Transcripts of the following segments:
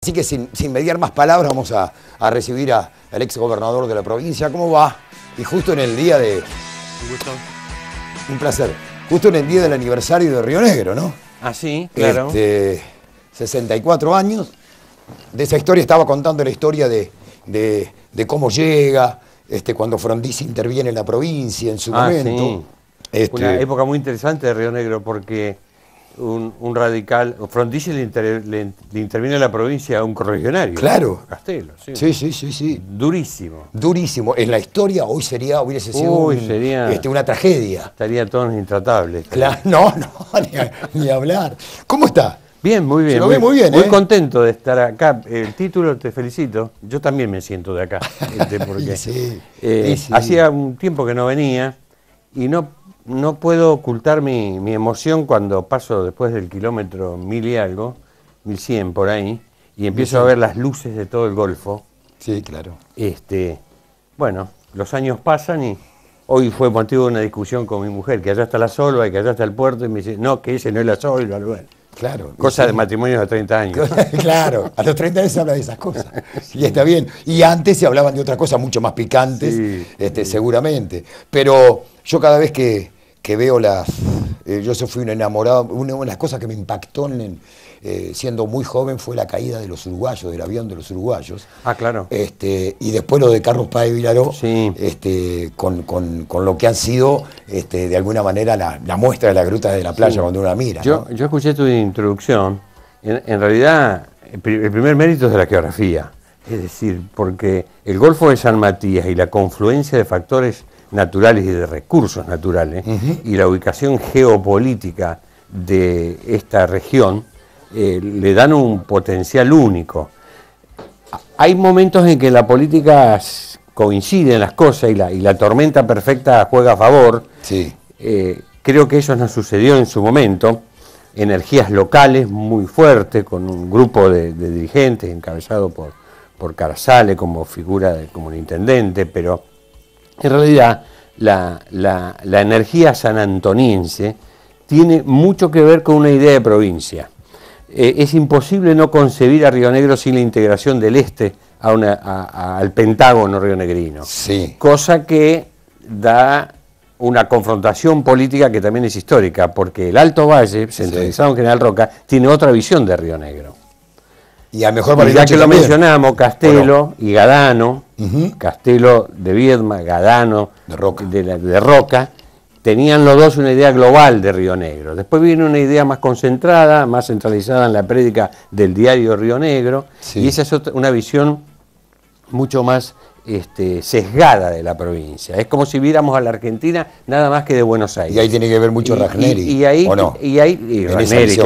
Así que sin mediar más palabras vamos a recibir al ex gobernador de la provincia. ¿Cómo va? Y justo en el día de... Un gusto. Un placer. Justo en el día del aniversario de Río Negro, ¿no? Ah, sí, claro. 64 años. De esa historia estaba contando la historia de cómo llega, cuando Frondizi interviene en la provincia en su momento. Sí. Una época muy interesante de Río Negro porque un radical, Frondizi le interviene en la provincia a un correligionario. Claro. Castelo, sí. Sí. Durísimo. Durísimo. En la historia hubiese sido una tragedia. Estaría todos intratables. Claro, no, ni hablar. ¿Cómo está? Bien, muy bien. Se lo ve muy bien, muy contento de estar acá. El título, te felicito. Yo también me siento de acá. Porque sí. Hacía un tiempo que no venía y no puedo ocultar mi emoción cuando paso después del kilómetro 1000 y algo, 1100 por ahí, y empiezo a ver las luces de todo el Golfo. Sí, claro. Bueno, los años pasan y hoy fue motivo de una discusión con mi mujer, que allá está la Solva y que allá está el puerto, y me dice, no, que ese no es la Solva. Bueno, claro. Cosa de matrimonios de 30 años. Claro, a los 30 años se habla de esas cosas. Y está bien. Y antes se hablaban de otras cosas mucho más picantes, sí. Seguramente. Pero yo cada vez que veo yo fui un enamorado, una de las cosas que me impactó siendo muy joven fue la caída de los uruguayos, del avión de los uruguayos. Ah, claro. Y después lo de Carlos Páez Vilaró, sí. con lo que han sido, de alguna manera, la muestra de la gruta de la playa, sí. Cuando uno la mira. Yo escuché tu introducción. En realidad, el primer mérito es de la geografía. Es decir, porque el Golfo de San Matías y la confluencia de factores naturales y de recursos naturales, y la ubicación geopolítica de esta región le dan un potencial único. Hay momentos en que la política coinciden las cosas y la tormenta perfecta juega a favor. Sí. Creo que eso nos sucedió en su momento. Energías locales muy fuertes, con un grupo de dirigentes encabezado por Carazale como figura como un intendente, pero en realidad la energía sanantoniense tiene mucho que ver con una idea de provincia. Es imposible no concebir a Río Negro sin la integración del este al Pentágono rionegrino. Sí. Cosa que da una confrontación política que también es histórica, porque el Alto Valle, centralizado en General Roca, tiene otra visión de Río Negro. Y a mejor ya que lo mencionamos, Castelo y Gadano, Castelo de Viedma, Gadano de Roca, tenían los dos una idea global de Río Negro. Después viene una idea más concentrada, más centralizada en la prédica del diario Río Negro, sí. Y esa es una visión mucho más sesgada de la provincia. Es como si viéramos a la Argentina nada más que de Buenos Aires. Y ahí tiene que ver mucho Ragneri, ¿o no? Y Ragneri,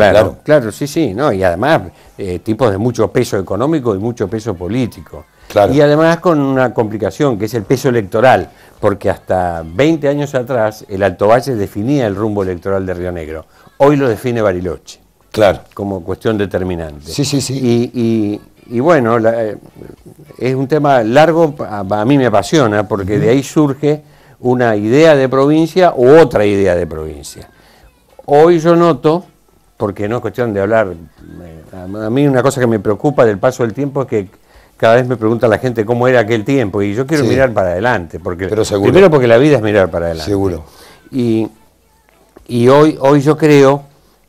claro, sí, ¿no? Y además tipos de mucho peso económico y mucho peso político. Claro. Y además con una complicación que es el peso electoral, porque hasta 20 años atrás el Alto Valle definía el rumbo electoral de Río Negro. Hoy lo define Bariloche. Claro. Como cuestión determinante. Sí. Y bueno, es un tema largo, a mí me apasiona, porque de ahí surge una idea de provincia u otra idea de provincia. Hoy yo noto, porque no es cuestión de hablar, a mí una cosa que me preocupa del paso del tiempo es que cada vez me pregunta la gente cómo era aquel tiempo, y yo quiero mirar para adelante, primero porque la vida es mirar para adelante. Seguro. Y hoy yo creo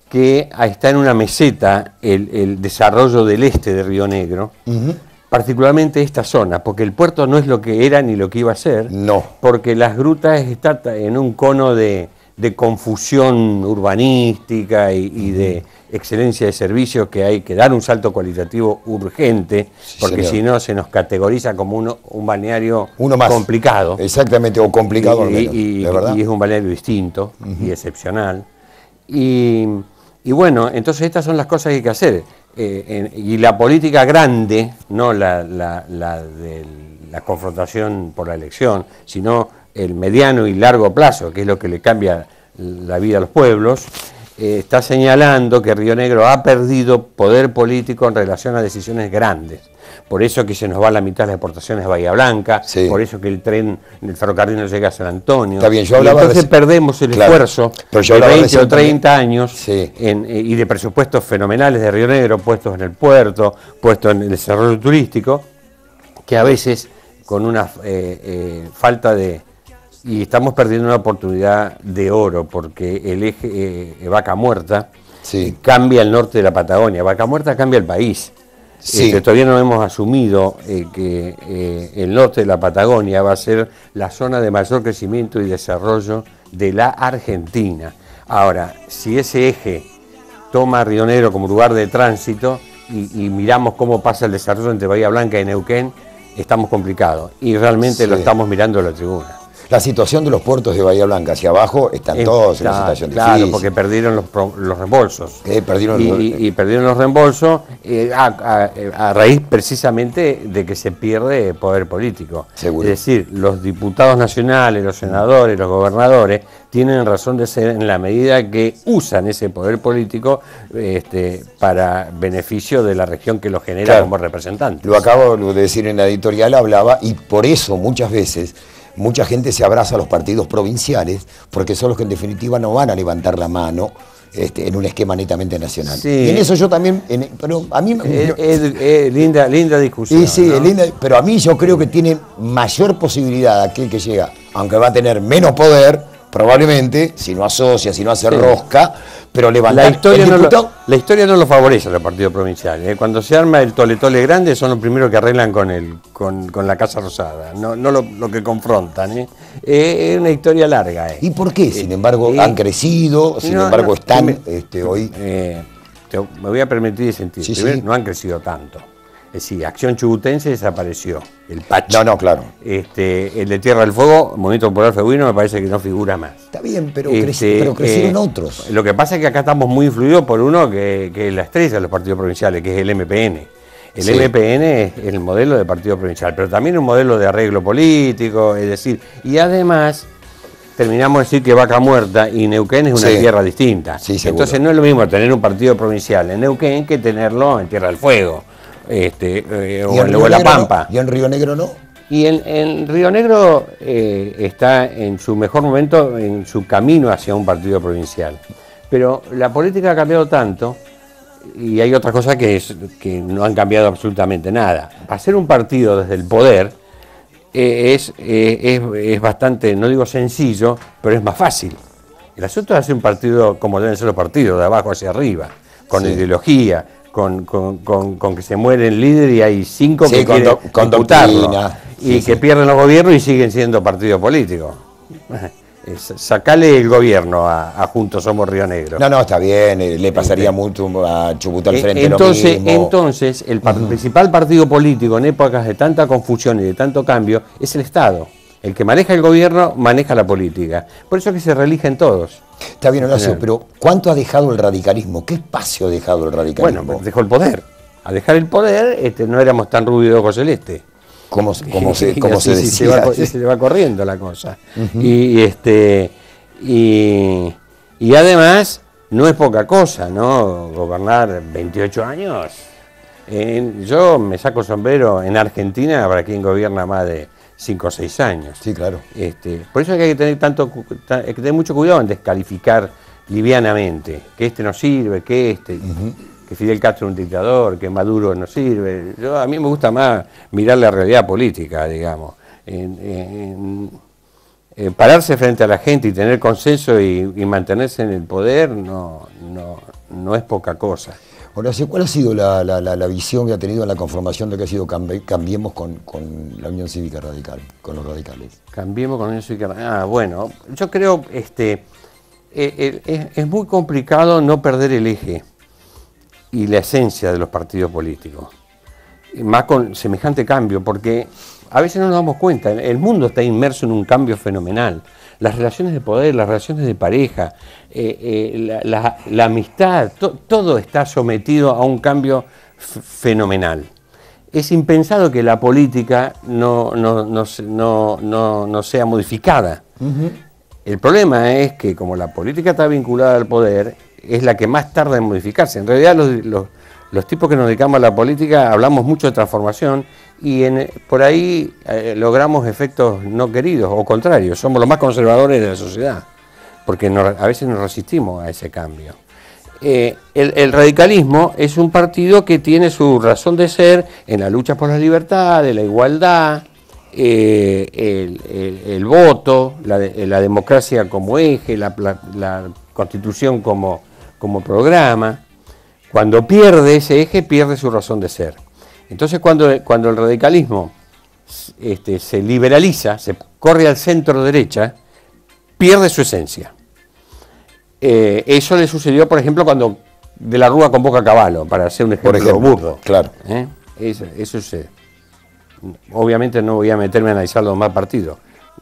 que está en una meseta el desarrollo del este de Río Negro, particularmente esta zona, porque el puerto no es lo que era ni lo que iba a ser, no. Porque las grutas están en un cono de confusión urbanística y de excelencia de servicios, que hay que dar un salto cualitativo urgente, porque si no se nos categoriza como un balneario complicado. Exactamente, o complicado al menos, de verdad. Y es un balneario distinto y excepcional. Y bueno, entonces estas son las cosas que hay que hacer. Y la política grande, no la de la confrontación por la elección, sino el mediano y largo plazo, que es lo que le cambia la vida a los pueblos, está señalando que Río Negro ha perdido poder político en relación a decisiones grandes. Por eso que se nos va la mitad de las exportaciones a Bahía Blanca, sí. Por eso que el ferrocarril no llega a San Antonio. Está bien, yo hablaba entonces perdemos el esfuerzo de 20 o 30 años sí. Y de presupuestos fenomenales de Río Negro, puestos en el puerto, puestos en el desarrollo turístico, que a veces con una falta de... Y estamos perdiendo una oportunidad de oro, porque el eje Vaca Muerta sí. cambia el norte de la Patagonia. Vaca Muerta cambia el país. Sí. Todavía no hemos asumido que el norte de la Patagonia va a ser la zona de mayor crecimiento y desarrollo de la Argentina. Ahora, si ese eje toma a Río Negro como lugar de tránsito y miramos cómo pasa el desarrollo entre Bahía Blanca y Neuquén, estamos complicados. Y realmente lo estamos mirando en la tribuna. La situación de los puertos de Bahía Blanca hacia abajo están todos en una situación difícil. Claro, porque perdieron los reembolsos. Perdieron y perdieron los reembolsos a raíz precisamente de que se pierde poder político. Seguro. Es decir, los diputados nacionales, los senadores, los gobernadores tienen razón de ser en la medida que usan ese poder político para beneficio de la región que lo genera, claro, como representantes. Lo acabo de decir en la editorial, hablaba, y por eso muchas veces mucha gente se abraza a los partidos provinciales, porque son los que en definitiva no van a levantar la mano en un esquema netamente nacional. Sí. Y en eso yo también, pero a mí... Es linda discusión. Sí, ¿no? linda, pero a mí yo creo que tiene mayor posibilidad aquel que llega, aunque va a tener menos poder, probablemente, si no asocia, si no hace rosca, pero levantar la historia no lo favorece a los partidos provinciales. Cuando se arma el tole-tole grande son los primeros que arreglan con la Casa Rosada, no lo que confrontan. Es una historia larga. ¿Y por qué? Sin embargo, han crecido, sin embargo, están hoy... Me voy a permitir disentir. Sí, Primero, sí. no han crecido tanto. Es decir, Acción Chubutense desapareció, el PACH. No, claro. El de Tierra del Fuego, Movimiento Popular Febuino, me parece que no figura más. Está bien, pero crecieron otros. Lo que pasa es que acá estamos muy influidos por uno que es la estrella de los partidos provinciales, que es el MPN. El MPN es el modelo de partido provincial, pero también un modelo de arreglo político, es decir, y además... Terminamos de decir que Vaca Muerta y Neuquén es una tierra distinta. Sí, entonces no es lo mismo tener un partido provincial en Neuquén que tenerlo en Tierra del Fuego. O en La Pampa. ¿Y en Río Negro no? Y en Río Negro está en su mejor momento, en su camino hacia un partido provincial. Pero la política ha cambiado tanto, y hay otras cosas que no han cambiado absolutamente nada. Hacer un partido desde el poder es bastante, no digo sencillo, pero es más fácil. El asunto es hacer un partido como deben ser los partidos, de abajo hacia arriba, con ideología, con que se muere el líder y hay 5 que quieren disputarlo, y que pierden los gobiernos y siguen siendo partidos políticos. Sacale el gobierno a Juntos Somos Río Negro. No, está bien, le pasaría mucho a Chubut al frente entonces, lo mismo. Entonces, el principal partido político en épocas de tanta confusión y de tanto cambio es el Estado. El que maneja el gobierno maneja la política. Por eso es que se reeligen todos. Está bien, Horacio, pero ¿cuánto ha dejado el radicalismo? ¿Qué espacio ha dejado el radicalismo? Bueno, dejó el poder. Al dejar el poder, no éramos tan rubio de ojos celeste. ¿Cómo se decía? Se le va corriendo la cosa. Y además, no es poca cosa, ¿no? Gobernar 28 años. Yo me saco sombrero en Argentina para quien gobierna más de 5 o 6 años. Sí, claro. Por eso hay que tener mucho cuidado en descalificar livianamente, que no sirve, que Fidel Castro es un dictador, que Maduro no sirve. A mí me gusta más mirar la realidad política, digamos. Pararse frente a la gente y tener consenso y mantenerse en el poder no es poca cosa. Horacio, ¿cuál ha sido la visión que ha tenido en la conformación de que ha sido Cambiemos con la Unión Cívica Radical, con los radicales? Cambiemos con la Unión Cívica Radical. Bueno, yo creo es muy complicado no perder el eje y la esencia de los partidos políticos, más con semejante cambio, porque a veces no nos damos cuenta, el mundo está inmerso en un cambio fenomenal, las relaciones de poder, las relaciones de pareja, la amistad, todo está sometido a un cambio fenomenal. Es impensado que la política no sea modificada. El problema es que como la política está vinculada al poder, es la que más tarda en modificarse. En realidad los tipos que nos dedicamos a la política hablamos mucho de transformación y por ahí logramos efectos no queridos o contrarios. Somos los más conservadores de la sociedad, porque a veces nos resistimos a ese cambio. El radicalismo es un partido que tiene su razón de ser en la lucha por las libertades, la igualdad, el voto, la democracia como eje, la constitución como programa. Cuando pierde ese eje, pierde su razón de ser. Entonces cuando el radicalismo se liberaliza, se corre al centro derecha, pierde su esencia. Eso le sucedió, por ejemplo, cuando De la Rúa convoca a Cavallo, para hacer un ejemplo burdo. Claro. Eso sucede. Obviamente no voy a meterme a analizar los más partidos.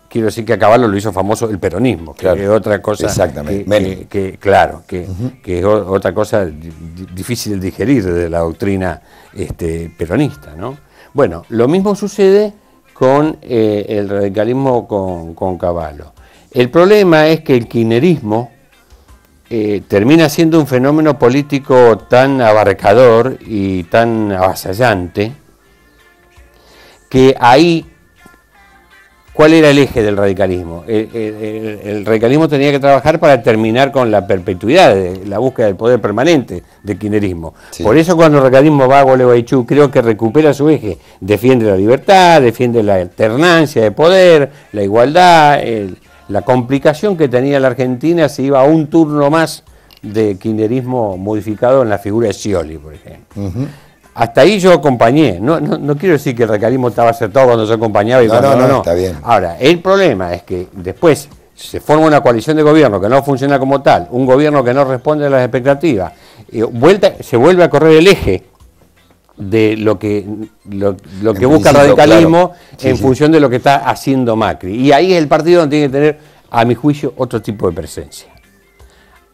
Quiero decir que a Cavallo lo hizo famoso el peronismo, que es otra cosa. Exactamente. Que es otra cosa difícil de digerir de la doctrina peronista, ¿no? Bueno, lo mismo sucede con el radicalismo con Cavallo. El problema es que el kirchnerismo termina siendo un fenómeno político tan abarcador y tan avasallante que ahí, ¿cuál era el eje del radicalismo? El radicalismo tenía que trabajar para terminar con la perpetuidad, de la búsqueda del poder permanente del kirchnerismo. Sí. Por eso cuando el radicalismo va a Gualeguaychú, creo que recupera su eje, defiende la libertad, defiende la alternancia de poder, la igualdad, la complicación que tenía la Argentina se iba a un turno más de kirchnerismo modificado en la figura de Scioli, por ejemplo. Hasta ahí yo acompañé, no quiero decir que el radicalismo estaba acertado cuando se acompañaba y cuando no. Está bien. Ahora, el problema es que después se forma una coalición de gobierno que no funciona como tal, un gobierno que no responde a las expectativas, se vuelve a correr el eje de lo que busca el radicalismo, claro. En función de lo que está haciendo Macri. Y ahí es el partido donde tiene que tener, a mi juicio, otro tipo de presencia.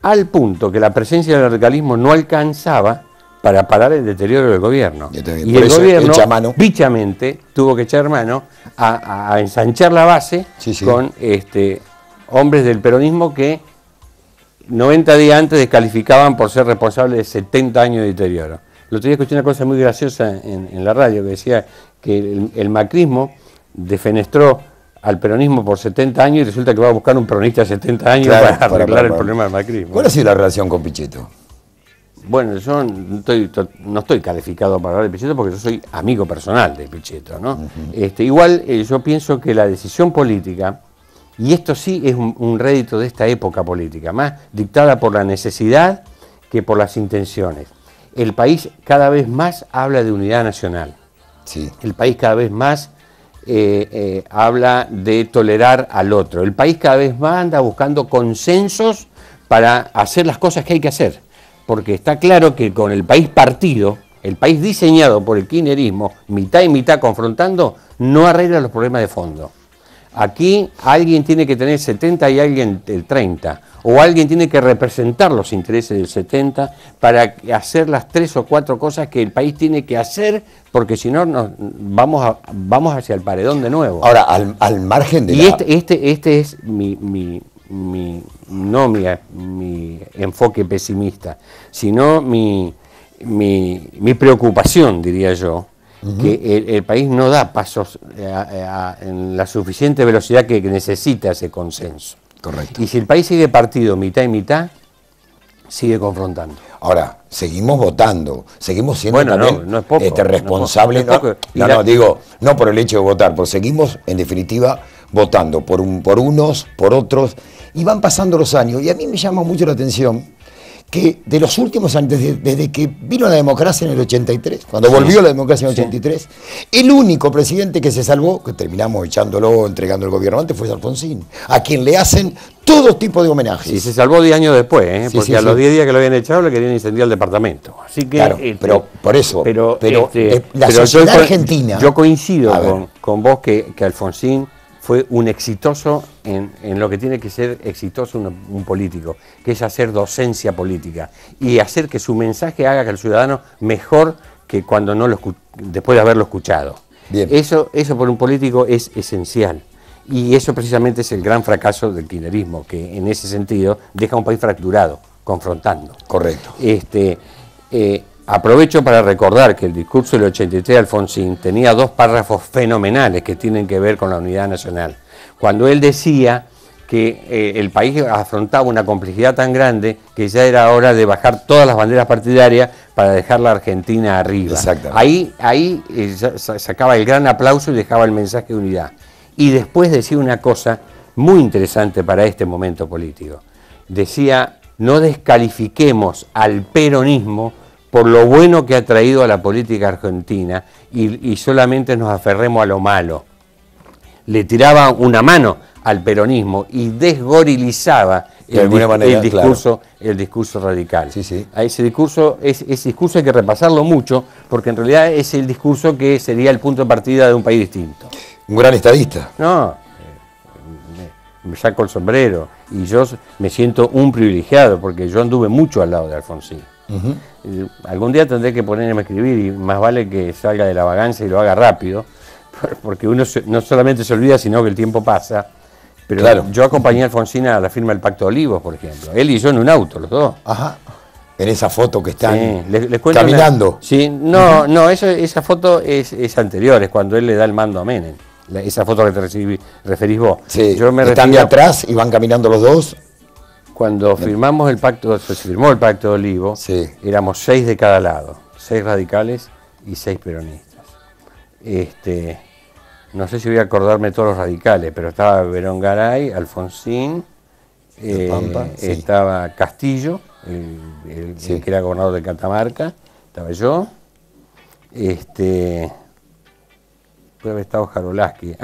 Al punto que la presencia del radicalismo no alcanzaba para parar el deterioro del gobierno. Y el gobierno, bichamente, tuvo que echar mano a ensanchar la base con hombres del peronismo que 90 días antes descalificaban por ser responsables de 70 años de deterioro. El otro día escuché una cosa muy graciosa en la radio que decía que el macrismo defenestró al peronismo por 70 años y resulta que va a buscar un peronista de 70 años para arreglar el problema del macrismo. ¿Cuál ha sido la relación con Pichetto? Bueno, yo no estoy calificado para hablar de Pichetto porque yo soy amigo personal de Pichetto, ¿no? Igual yo pienso que la decisión política, y esto sí es un rédito de esta época política, más dictada por la necesidad que por las intenciones. El país cada vez más habla de unidad nacional. Sí. El país cada vez más habla de tolerar al otro. El país cada vez más anda buscando consensos para hacer las cosas que hay que hacer. Porque está claro que con el país partido, el país diseñado por el kirchnerismo, mitad y mitad confrontando, no arregla los problemas de fondo. Aquí alguien tiene que tener 70 y alguien el 30, o alguien tiene que representar los intereses del 70 para hacer las 3 o 4 cosas que el país tiene que hacer, porque si no vamos hacia el paredón de nuevo. Ahora, al margen de este es mi enfoque pesimista, sino mi preocupación, diría yo, que el país no da pasos en la suficiente velocidad que necesita ese consenso. Correcto. Y si el país sigue partido mitad y mitad, sigue confrontando. Ahora, seguimos votando, seguimos siendo también no es poco, responsables. No por el hecho de votar, pero seguimos, en definitiva, votando por unos, por otros, y van pasando los años. Y a mí me llama mucho la atención que de los últimos años, desde que vino la democracia en el 83, cuando volvió la democracia en el 83, el único presidente que se salvó, que terminamos echándolo, entregando el gobierno antes, fue Alfonsín, a quien le hacen todo tipo de homenajes. Sí, se salvó 10 años después, porque a los 10 días que lo habían echado le querían incendiar el departamento. Así que, claro, pero por eso, la sociedad argentina... Yo coincido con vos que Alfonsín fue un exitoso en lo que tiene que ser exitoso un político, que es hacer docencia política y hacer que su mensaje haga que el ciudadano mejor que cuando después de haberlo escuchado. Bien. Eso por un político es esencial. Y eso precisamente es el gran fracaso del kirchnerismo, que en ese sentido deja un país fracturado. confrontando. Correcto. Aprovecho para recordar que el discurso del 83 de Alfonsín tenía 2 párrafos fenomenales que tienen que ver con la unidad nacional. Cuando él decía que el país afrontaba una complejidad tan grande que ya era hora de bajar todas las banderas partidarias para dejar la Argentina arriba. Ahí sacaba el gran aplauso y dejaba el mensaje de unidad. Y después decía una cosa muy interesante para este momento político. Decía, no descalifiquemos al peronismo por lo bueno que ha traído a la política argentina y solamente nos aferremos a lo malo. Le tiraba una mano al peronismo y desgorilizaba el discurso radical. Sí. A ese discurso hay que repasarlo mucho, porque en realidad es el discurso que sería el punto de partida de un país distinto. Un gran estadista. No, me saco el sombrero y yo me siento un privilegiado, porque yo anduve mucho al lado de Alfonsín. Algún día tendré que ponerme a escribir y más vale que salga de la vagancia y lo haga rápido, porque uno no solamente se olvida, sino que el tiempo pasa. Pero claro, yo acompañé a Alfonsín a la firma del Pacto de Olivos, por ejemplo. Él y yo en un auto, los dos. Ajá. En esa foto que están les cuento caminando. Esa foto es anterior, es cuando él le da el mando a Menem. Esa foto que te referís vos. Sí, están de atrás y van caminando los dos. Cuando firmamos el pacto, se firmó el Pacto de Olivos, éramos 6 de cada lado, 6 radicales y 6 peronistas. No sé si voy a acordarme de todos los radicales, pero estaba Verón Garay, Alfonsín, estaba Castillo, el que era gobernador de Catamarca, estaba yo, puede haber estado Jarolaski.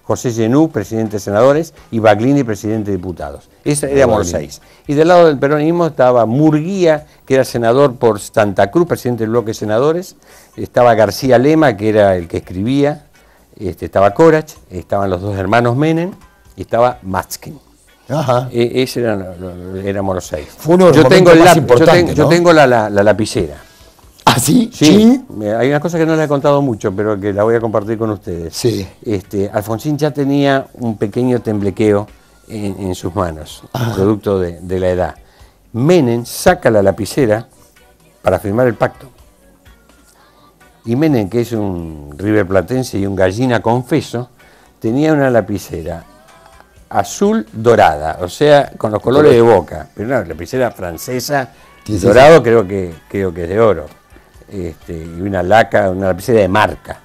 José Genú, presidente de senadores, y Baglini, presidente de diputados. Éramos los 6. Y del lado del peronismo estaba Murguía, que era senador por Santa Cruz, presidente del bloque de senadores. Estaba García Lema, que era el que escribía. Estaba Corach, estaban los 2 hermanos Menem, y estaba Matzkin. Ajá. Éramos los 6. Fue uno de los momentos más importantes, yo tengo la lapicera. ¿Ah, sí? Sí. Hay una cosa que no le he contado mucho, pero que la voy a compartir con ustedes. Sí. Alfonsín ya tenía un pequeño temblequeo en sus manos, producto de la edad. Menem saca la lapicera para firmar el pacto. Y Menem, que es un riverplatense y un gallina confeso, tenía una lapicera azul dorada, o sea, con los colores de Boca, pero una lapicera francesa, dorado. Creo que es de oro. Y una lapicera de marca.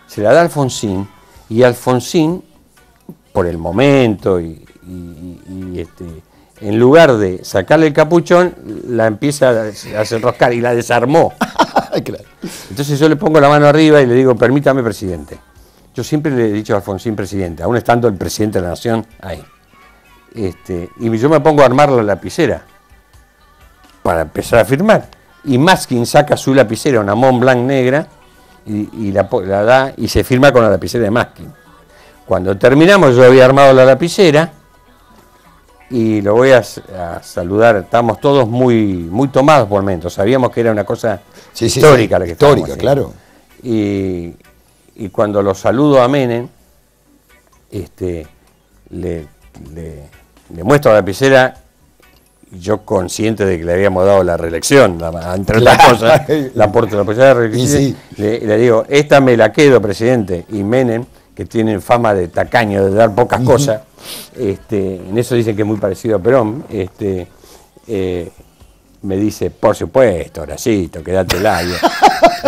Se la da a Alfonsín, y Alfonsín, por el momento, en lugar de sacarle el capuchón, la empieza a desenroscar y la desarmó. Claro. Entonces yo le pongo la mano arriba y le digo, permítame, presidente. Yo siempre le he dicho a Alfonsín presidente, aún estando el presidente de la nación ahí. Y yo me pongo a armar la lapicera para empezar a firmar. Y Matzkin saca su lapicera, una Mont Blanc negra, y la da y se firma con la lapicera de Matzkin. Cuando terminamos, yo había armado la lapicera y lo voy a saludar. Estamos todos muy tomados por el momento. Sabíamos que era una cosa histórica la que estábamos haciendo. Claro. Y cuando lo saludo a Menem, le muestro la lapicera. Yo consciente de que le habíamos dado la reelección, entre otras cosas, la posibilidad de reelección, le digo, esta me la quedo, presidente. Y Menem, que tiene fama de tacaño, de dar pocas cosas, en eso dicen que es muy parecido a Perón, me dice, por supuesto, Horacito, quédatela.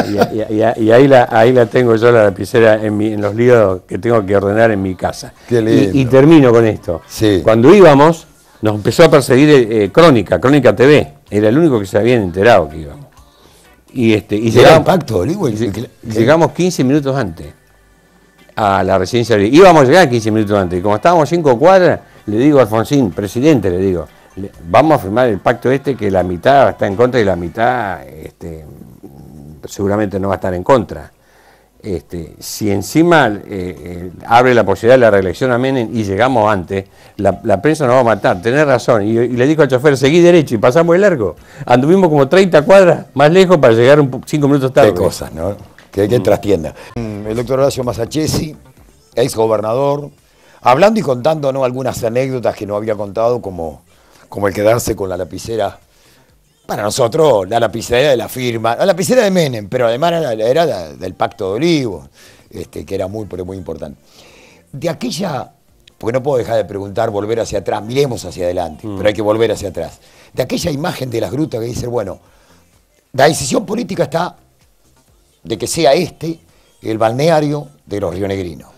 Y ahí la tengo yo, la lapicera, en los líos que tengo que ordenar en mi casa. Qué lindo. Y termino con esto. Sí. Cuando íbamos, nos empezó a perseguir Crónica TV. Era el único que se habían enterado que íbamos. Y llegamos 15 minutos antes a la residencia. Íbamos a llegar 15 minutos antes. Y como estábamos 5 cuadras, le digo a Alfonsín, presidente, le digo, vamos a firmar el pacto que la mitad está en contra y la mitad seguramente no va a estar en contra. Si encima abre la posibilidad de la reelección a Menem y llegamos antes, la prensa nos va a matar. Tenés razón. Y le dijo al chofer, seguí derecho y pasamos el largo. Anduvimos como 30 cuadras más lejos para llegar 5 minutos tarde. Qué cosas, ¿no? Que trastienda. El doctor Horacio Masachesi, ex gobernador, hablando y contándonos algunas anécdotas que no había contado, como como el quedarse con la lapicera. Para nosotros, la lapicera de la firma, la lapicera de Menem, pero además era del Pacto de Olivos, que era pero muy importante. De aquella, porque no puedo dejar de preguntar, volver hacia atrás, miremos hacia adelante, pero hay que volver hacia atrás. De aquella imagen de las grutas que dice, bueno, la decisión política está de que sea el balneario de los rionegrinos.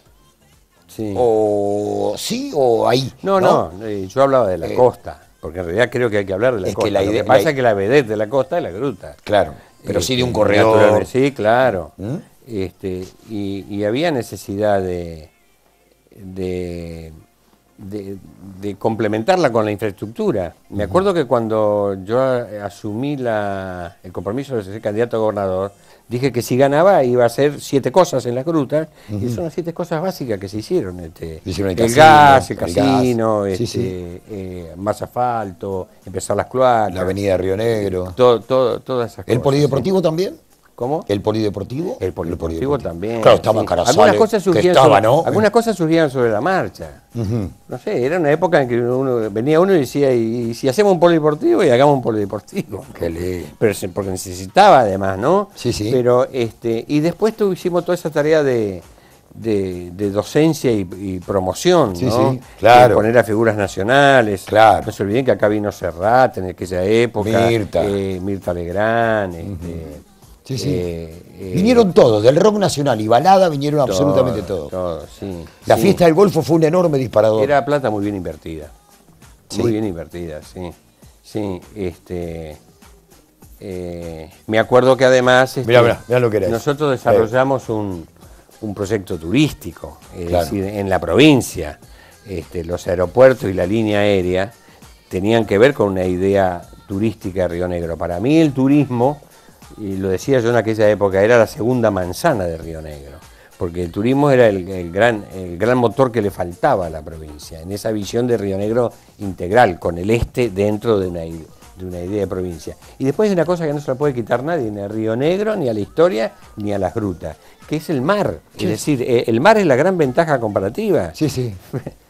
Sí. O sí o ahí. No, yo hablaba de la costa. Porque en realidad creo que hay que hablar de la costa. Lo que pasa es que la vedette de la costa es la gruta. Claro, pero sí de un corredor. Sí, claro. Y había necesidad de complementarla con la infraestructura. Me acuerdo que cuando yo asumí el compromiso de ser candidato a gobernador, dije que si ganaba iba a hacer 7 cosas en las grutas, y son las 7 cosas básicas que se hicieron. El gas, el casino, más asfalto, empezar las cloacas. La avenida de Río Negro. Todas esas cosas. ¿El polideportivo también? ¿Cómo? ¿El polideportivo? El polideportivo también. Claro, estaba en Carasales, algunas cosas surgían sobre la marcha. No sé, era una época en que venía uno y decía, y si hacemos un polideportivo, y hagamos un polideportivo. Pero porque necesitaba además, ¿no? Sí. Pero, y después hicimos toda esa tarea de docencia y promoción, ¿no? Sí, claro. Poner a figuras nacionales. Claro. No se olviden que acá vino Serrat en aquella época. Mirta Legrand, vinieron todos, del rock nacional y balada vinieron absolutamente todos. Sí. La fiesta del Golfo fue un enorme disparador. Era plata muy bien invertida. Muy bien invertida, sí. Sí, me acuerdo que además mirá lo que era nosotros desarrollamos un proyecto turístico, es decir, en la provincia. Los aeropuertos y la línea aérea tenían que ver con una idea turística de Río Negro. Para mí el turismo, y lo decía yo en aquella época, era la segunda manzana de Río Negro, porque el turismo era el gran motor que le faltaba a la provincia, en esa visión de Río Negro integral, con el dentro de una idea de provincia. Y después hay una cosa que no se la puede quitar nadie, ni a Río Negro, ni a la historia, ni a las grutas, que es el mar. Es decir, el mar es la gran ventaja comparativa. Sí.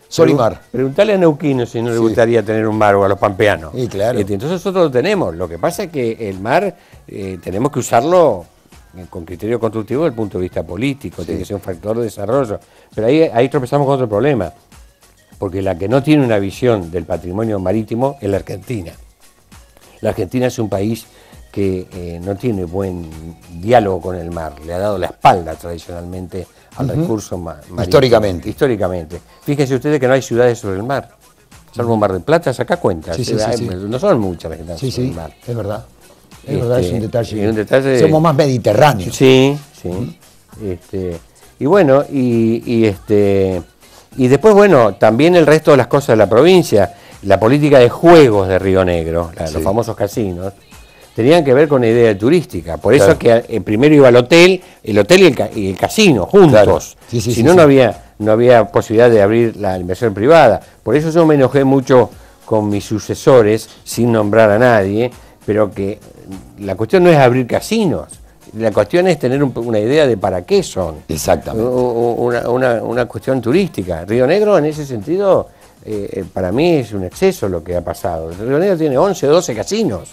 Sol y mar. Preguntale a neuquinos si no le gustaría tener un mar, o a los pampeanos. Sí, claro. Entonces nosotros lo tenemos. Lo que pasa es que el mar tenemos que usarlo con criterio constructivo desde el punto de vista político, tiene que ser un factor de desarrollo. Pero ahí tropezamos con otro problema, porque la que no tiene una visión del patrimonio marítimo es la Argentina. La Argentina es un país que no tiene buen diálogo con el mar, le ha dado la espalda tradicionalmente al recurso marítimo. Históricamente. Fíjense ustedes que no hay ciudades sobre el mar, salvo Mar del Plata, acá cuenta. No son muchas las que están sobre el mar. Es verdad. Es verdad, es un detalle. Somos más mediterráneos. Sí. Y bueno, y después, bueno, también el resto de las cosas de la provincia, la política de juegos de Río Negro, los famosos casinos, tenían que ver con la idea turística. Por eso que primero iba al hotel y el casino juntos. Si no, no había posibilidad de abrir la inversión privada. Por eso yo me enojé mucho con mis sucesores, sin nombrar a nadie, pero que la cuestión no es abrir casinos. La cuestión es tener una idea de para qué son. Exactamente. Una cuestión turística. Río Negro, en ese sentido, para mí es un exceso lo que ha pasado. Río Negro tiene 11 o 12 casinos,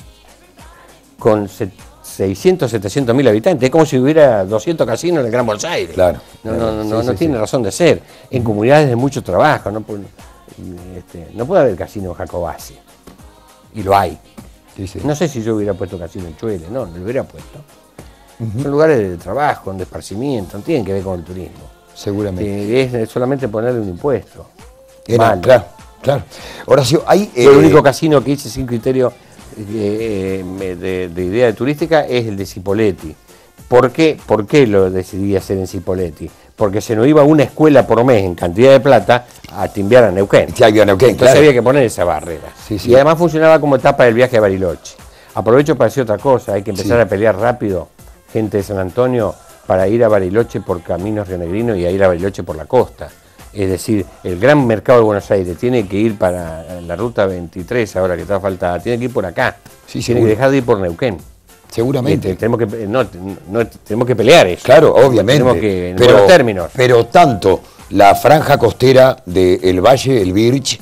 con 600, 700 mil habitantes. Es como si hubiera 200 casinos en el Gran Buenos Aires. Claro. No tiene razón de ser. En comunidades de mucho trabajo. No puede haber casino en Jacobacci. Y lo hay. No sé si yo hubiera puesto casino en Chuele, no lo hubiera puesto. Son lugares de trabajo, de esparcimiento, no tienen que ver con el turismo. Seguramente. Es solamente ponerle un impuesto. Claro. Horacio, hay... El único casino que hice sin criterio de idea turística es el de Cipolletti. ¿Por qué lo decidí hacer en Cipolletti? Porque se nos iba una escuela por mes en cantidad de plata a timbear a Neuquén. Entonces había que poner esa barrera. Y además funcionaba como etapa del viaje a Bariloche. Aprovecho para decir otra cosa, hay que empezar a pelear rápido, gente de San Antonio, para ir a Bariloche por caminos rionegrinos y a ir a Bariloche por la costa. Es decir, el gran mercado de Buenos Aires tiene que ir para la ruta 23, ahora que está faltada, tiene que ir por acá, tiene que dejar de ir por Neuquén. Seguramente. Tenemos que pelear eso. Claro, obviamente. Tenemos que, en buenos términos. Pero tanto la franja costera del Valle, el Birch,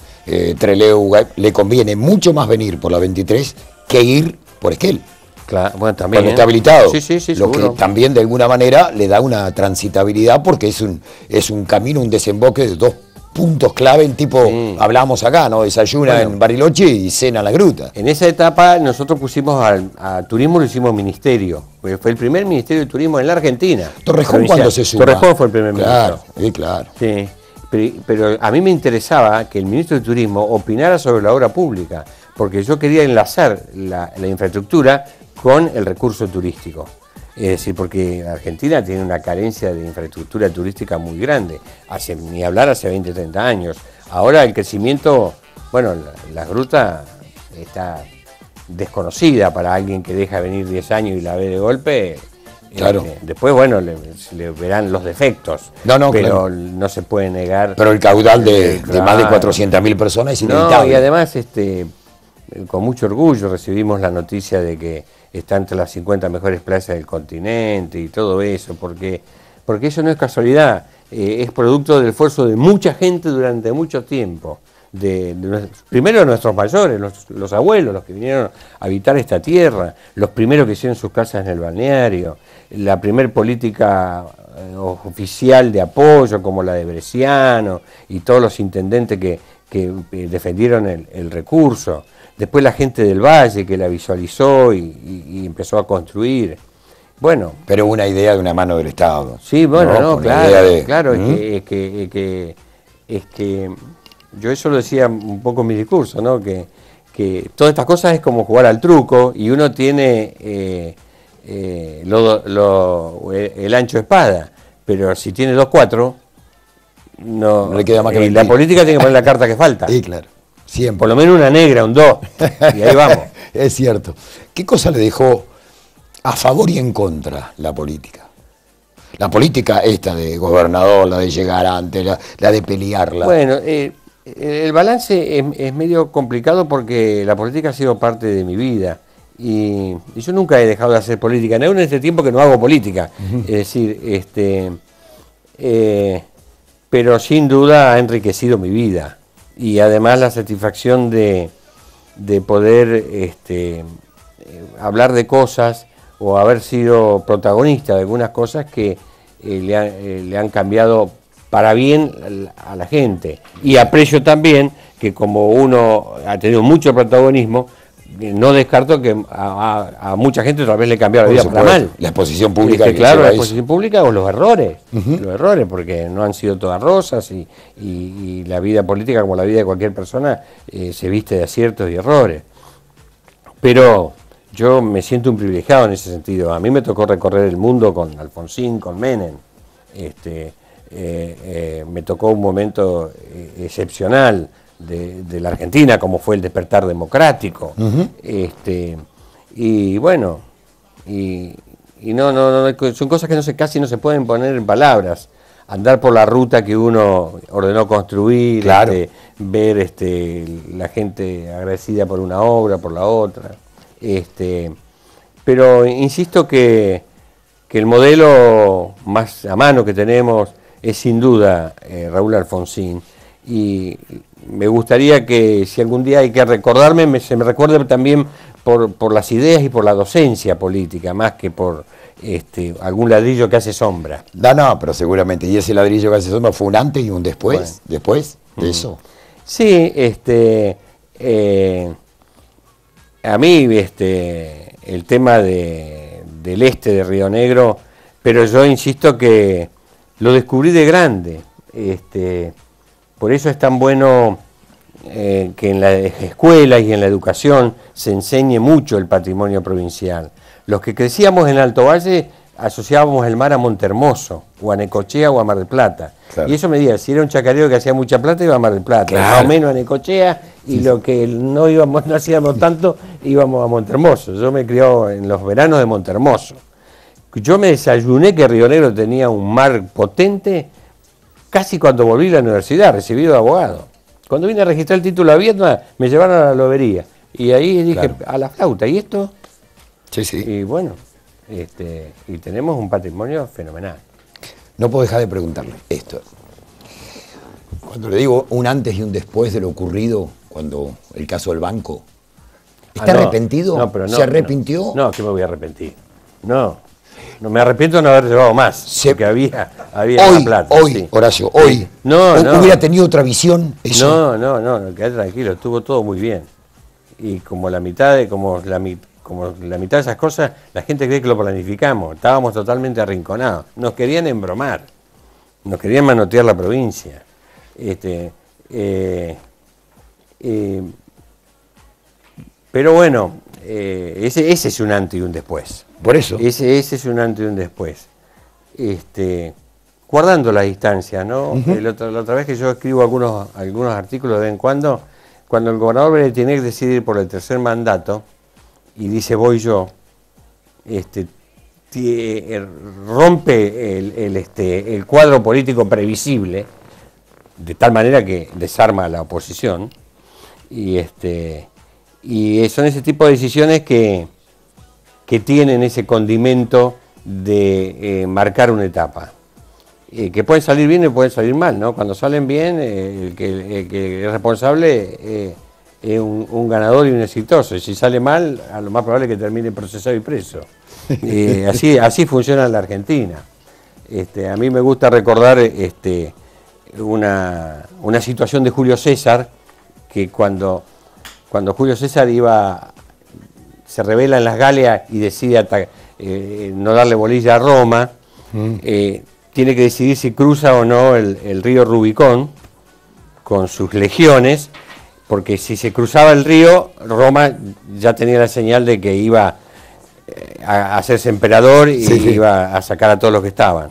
Trelew, le conviene mucho más venir por la 23 que ir por Esquel. Claro, bueno, también. Cuando está habilitado. Sí, sí, sí, lo seguro. que también de alguna manera le da una transitabilidad porque es un camino, un desemboque de dos puntos clave en tipo, hablábamos acá, ¿no? Desayuna en Bariloche y cena en la gruta. En esa etapa nosotros pusimos a turismo, lo hicimos ministerio. Fue el primer ministerio de turismo en la Argentina. Torrejón cuando se suma. Torrejón fue el primer ministro. Claro. Sí, pero a mí me interesaba que el ministro de Turismo opinara sobre la obra pública, porque yo quería enlazar la infraestructura con el recurso turístico. Es decir, porque Argentina tiene una carencia de infraestructura turística muy grande, ni hablar hace 20, 30 años. Ahora el crecimiento, bueno, la gruta está desconocida para alguien que deja venir 10 años y la ve de golpe. Claro. Después, bueno, le verán los defectos, pero claro, no se puede negar. Pero el caudal de más de 400.000 personas es inevitable. No, y además, con mucho orgullo recibimos la noticia de que está entre las 50 mejores playas del continente y todo eso, porque eso no es casualidad, es producto del esfuerzo de mucha gente durante mucho tiempo. Primero nuestros mayores, los abuelos, los que vinieron a habitar esta tierra, los primeros que hicieron sus casas en el balneario, la primer política oficial de apoyo como la de Bresciano y todos los intendentes que defendieron el recurso. Después la gente del Valle que la visualizó y empezó a construir. Bueno. Pero una idea de una mano del Estado. Sí, bueno, no, claro, claro, es que yo eso lo decía un poco en mi discurso, ¿no? Que todas estas cosas es como jugar al truco y uno tiene el ancho de espada, pero si tiene 2-4, no le queda más que la política tiene que poner la carta que falta. Sí, claro. Siempre. Por lo menos una negra, un 2, y ahí vamos. Es cierto. ¿Qué cosa le dejó a favor y en contra la política? La política esta de gobernador, la de llegar antes, la de pelearla. Bueno, el balance es medio complicado porque la política ha sido parte de mi vida. Y yo nunca he dejado de hacer política, aún en este tiempo que no hago política. Es decir, pero sin duda ha enriquecido mi vida. Y además la satisfacción de poder hablar de cosas o haber sido protagonista de algunas cosas que le han cambiado para bien a la gente. Y aprecio también que como uno ha tenido mucho protagonismo, no descarto que a mucha gente otra vez le cambió la vida para mal. La exposición pública. Claro, la exposición pública o los errores, porque no han sido todas rosas y la vida política, como la vida de cualquier persona, se viste de aciertos y errores. Pero yo me siento un privilegiado en ese sentido. A mí me tocó recorrer el mundo con Alfonsín, con Menem. Me tocó un momento excepcional de la Argentina, como fue el despertar democrático. Y bueno, no, son cosas que casi no se pueden poner en palabras. Andar por la ruta que uno ordenó construir, claro. Ver la gente agradecida por una obra, por la otra. Pero insisto que el modelo más a mano que tenemos es sin duda Raúl Alfonsín. Y me gustaría que si algún día hay que recordarme, se me recuerde también por las ideas y por la docencia política, más que por algún ladrillo que hace sombra. No, pero seguramente. Y ese ladrillo que hace sombra fue un antes y un después. Bueno. Después de eso. Sí, a mí el tema del este de Río Negro, pero yo insisto que lo descubrí de grande. Por eso es tan bueno que en las escuelas y en la educación se enseñe mucho el patrimonio provincial. Los que crecíamos en Alto Valle asociábamos el mar a Montehermoso, o a Necochea o a Mar del Plata. Claro. Y eso me decía, si era un chacarero que hacía mucha plata, iba a Mar del Plata, claro. Más o menos a Necochea, y lo que no hacíamos tanto, íbamos a Montehermoso. Yo me crié en los veranos de Montehermoso. Yo me desayuné que Río Negro tenía un mar potente casi cuando volví a la universidad, recibido de abogado. Cuando vine a registrar el título de Vietnam, me llevaron a la lobería. Y ahí dije, claro, a la flauta, ¿y esto? Sí, sí. Y bueno, y tenemos un patrimonio fenomenal. No puedo dejar de preguntarle esto. Cuando le digo un antes y un después de lo ocurrido, cuando el caso del banco, ¿está no, arrepentido? No, pero no, ¿Se arrepintió? No, que me voy a arrepentir. No me arrepiento de no haber llevado más, porque había hoy, la plata. Hoy, sí. Horacio, hoy. No. ¿Hubiera tenido otra visión? Eso. No, quedate tranquilo, estuvo todo muy bien. Y como la mitad de esas cosas, la gente cree que lo planificamos. Estábamos totalmente arrinconados. Nos querían embromar. Nos querían manotear la provincia. Pero bueno, ese es un antes y un después. Por eso. Ese es un antes y un después. Guardando la distancia, ¿no? La otra vez que yo escribo algunos artículos de vez en cuando el gobernador Beretinec decide ir por el tercer mandato y dice voy yo, rompe el cuadro político previsible, de tal manera que desarma a la oposición, y son ese tipo de decisiones que tienen ese condimento de marcar una etapa. Que pueden salir bien y pueden salir mal, ¿no? Cuando salen bien, el que es responsable es un ganador y un exitoso. Y si sale mal, a lo más probable es que termine procesado y preso. Así funciona en la Argentina. A mí me gusta recordar una situación de Julio César, que cuando Julio César se rebela en las Galias y decide no darle bolilla a Roma, tiene que decidir si cruza o no el río Rubicón con sus legiones, porque si se cruzaba el río, Roma ya tenía la señal de que iba a hacerse emperador y iba a sacar a todos los que estaban.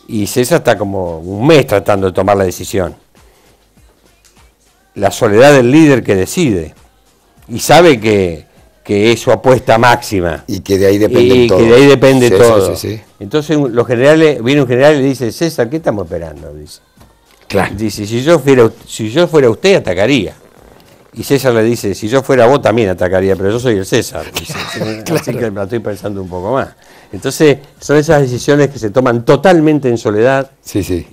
Y César está como un mes tratando de tomar la decisión. La soledad del líder que decide, y sabe que es su apuesta máxima. Y que de ahí depende todo. Que de ahí depende todo. Sí. Entonces viene un general y le dice, César, ¿qué estamos esperando? Dice. Claro. Dice, si yo fuera usted, atacaría. Y César le dice, si yo fuera vos también atacaría, pero yo soy el César. Dice, claro. Así que la estoy pensando un poco más. Entonces, son esas decisiones que se toman totalmente en soledad. Sí.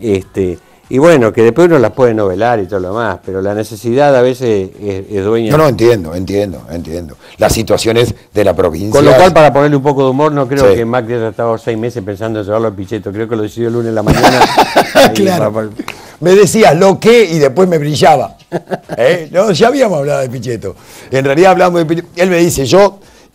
Y bueno, que después uno las puede novelar y todo lo demás, pero la necesidad a veces es dueña. No, entiendo. Las situaciones de la provincia. Con lo cual, para ponerle un poco de humor, no creo que Macri haya estado 6 meses pensando en llevarlo a Pichetto. Creo que lo decidió el lunes en la mañana. Claro. Me decías lo que y después me brillaba. No, ya habíamos hablado de Pichetto. En realidad hablamos de Pichetto. Él me dice,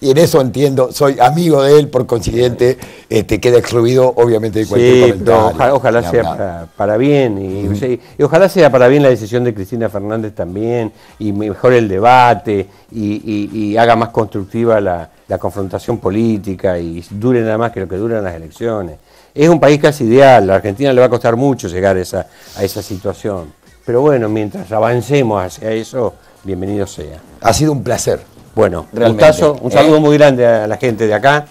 y en eso entiendo, soy amigo de él, por consiguiente, queda excluido obviamente de cualquier comentario. Ojalá sea para bien, y ojalá sea para bien la decisión de Cristina Fernández también, y mejore el debate, y haga más constructiva la confrontación política, y dure nada más que lo que duran las elecciones. Es un país casi ideal, a la Argentina le va a costar mucho llegar a esa situación, pero bueno, mientras avancemos hacia eso, bienvenido sea. Ha sido un placer. Bueno, gustazo, un saludo muy grande a la gente de acá.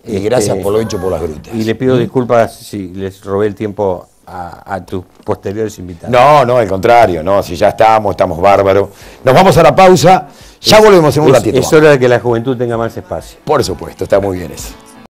Y gracias por lo hecho por las grutas. Y le pido disculpas si les robé el tiempo a tus posteriores invitados. No, al contrario, si ya estamos bárbaros. Nos vamos a la pausa, ya volvemos en un ratito. Es hora de que la juventud tenga más espacio. Por supuesto, está muy bien eso.